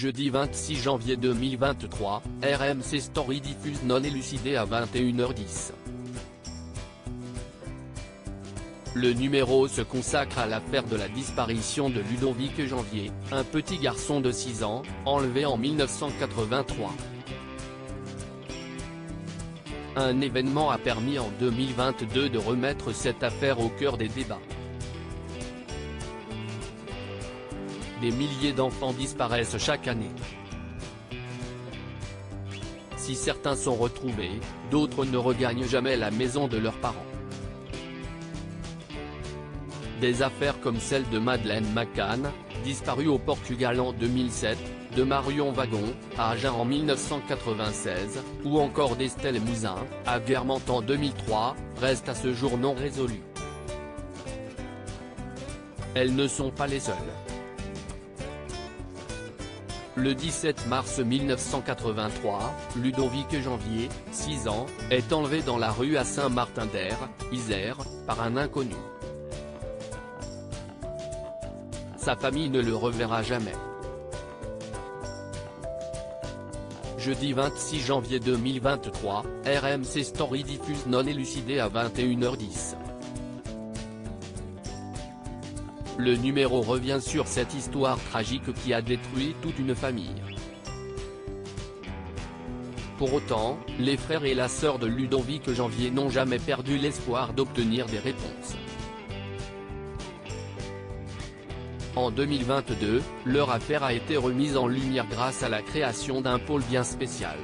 Jeudi 26 janvier 2023, RMC Story diffuse Non élucidé à 21h10. Le numéro se consacre à l'affaire de la disparition de Ludovic Janvier, un petit garçon de 6 ans, enlevé en 1983. Un événement a permis en 2022 de remettre cette affaire au cœur des débats. Des milliers d'enfants disparaissent chaque année. Si certains sont retrouvés, d'autres ne regagnent jamais la maison de leurs parents. Des affaires comme celle de Madeleine McCann, disparue au Portugal en 2007, de Marion Wagon, à Agen en 1996, ou encore d'Estelle Mouzin, à Guermantes en 2003, restent à ce jour non résolues. Elles ne sont pas les seules. Le 17 mars 1983, Ludovic Janvier, 6 ans, est enlevé dans la rue à Saint-Martin-d'Hères, Isère, par un inconnu. Sa famille ne le reverra jamais. Jeudi 26 janvier 2023, RMC Story diffuse Non élucidé à 21h10. Le numéro revient sur cette histoire tragique qui a détruit toute une famille. Pour autant, les frères et la sœur de Ludovic Janvier n'ont jamais perdu l'espoir d'obtenir des réponses. En 2022, leur affaire a été remise en lumière grâce à la création d'un pôle bien spécial.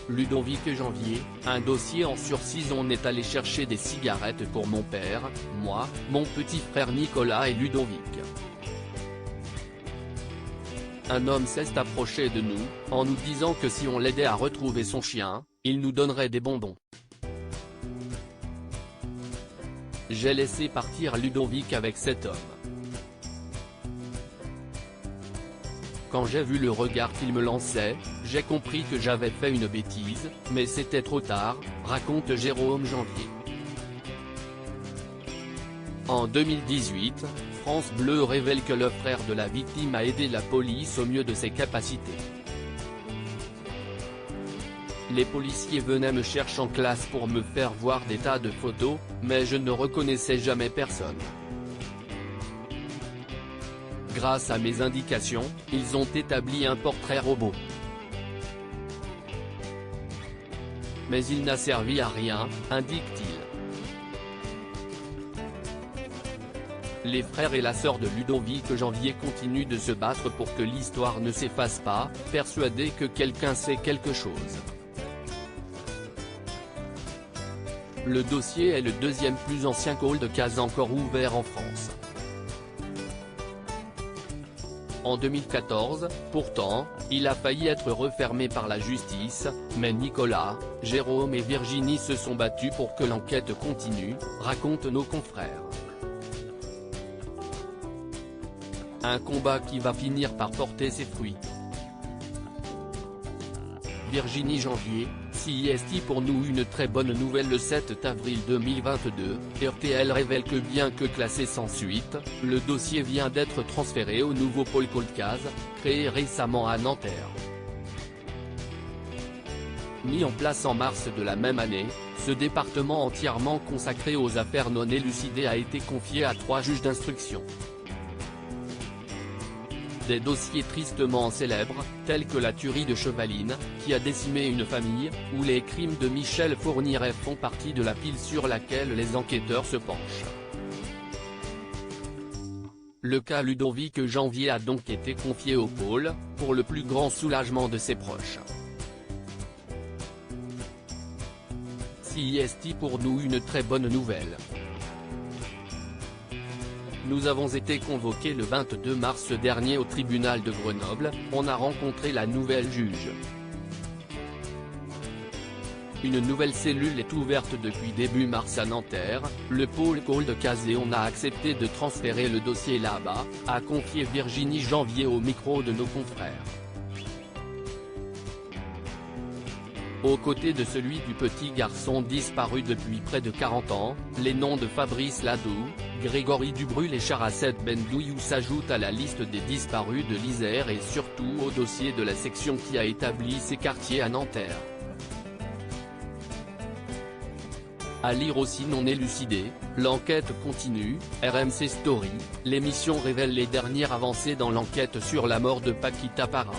Ludovic Janvier, un dossier en sursis. On est allé chercher des cigarettes pour mon père, moi, mon petit frère Nicolas et Ludovic. Un homme s'est approché de nous, en nous disant que si on l'aidait à retrouver son chien, il nous donnerait des bonbons. J'ai laissé partir Ludovic avec cet homme. Quand j'ai vu le regard qu'il me lançait, j'ai compris que j'avais fait une bêtise, mais c'était trop tard, raconte Jérôme Janvier. En 2018, France Bleu révèle que le frère de la victime a aidé la police au mieux de ses capacités. Les policiers venaient me chercher en classe pour me faire voir des tas de photos, mais je ne reconnaissais jamais personne. Grâce à mes indications, ils ont établi un portrait robot. Mais il n'a servi à rien, indique-t-il. Les frères et la sœur de Ludovic Janvier continuent de se battre pour que l'histoire ne s'efface pas, persuadés que quelqu'un sait quelque chose. Le dossier est le deuxième plus ancien cold case encore ouvert en France. En 2014, pourtant, il a failli être refermé par la justice, mais Nicolas, Jérôme et Virginie se sont battus pour que l'enquête continue, racontent nos confrères. Un combat qui va finir par porter ses fruits. Virginie Janvier, CIST pour nous une très bonne nouvelle. Le 7 avril 2022, RTL révèle que bien que classé sans suite, le dossier vient d'être transféré au nouveau pôle cold case, créé récemment à Nanterre. Mis en place en mars de la même année, ce département entièrement consacré aux affaires non élucidées a été confié à 3 juges d'instruction. Des dossiers tristement célèbres, tels que la tuerie de Chevaline, qui a décimé une famille, ou les crimes de Michel Fourniret font partie de la pile sur laquelle les enquêteurs se penchent. Le cas Ludovic Janvier a donc été confié au pôle, pour le plus grand soulagement de ses proches. CIST pour nous une très bonne nouvelle. Nous avons été convoqués le 22 mars dernier au tribunal de Grenoble, on a rencontré la nouvelle juge. Une nouvelle cellule est ouverte depuis début mars à Nanterre, le pôle cold case, et on a accepté de transférer le dossier là-bas, a confié Virginie Janvier au micro de nos confrères. Aux côtés de celui du petit garçon disparu depuis près de 40 ans, les noms de Fabrice Ladou, Grégory Dubrul et Characet Bendouillou s'ajoutent à la liste des disparus de l'Isère et surtout au dossier de la section qui a établi ces quartiers à Nanterre. À lire aussi non élucidé, l'enquête continue, RMC Story, l'émission révèle les dernières avancées dans l'enquête sur la mort de Paquita Para.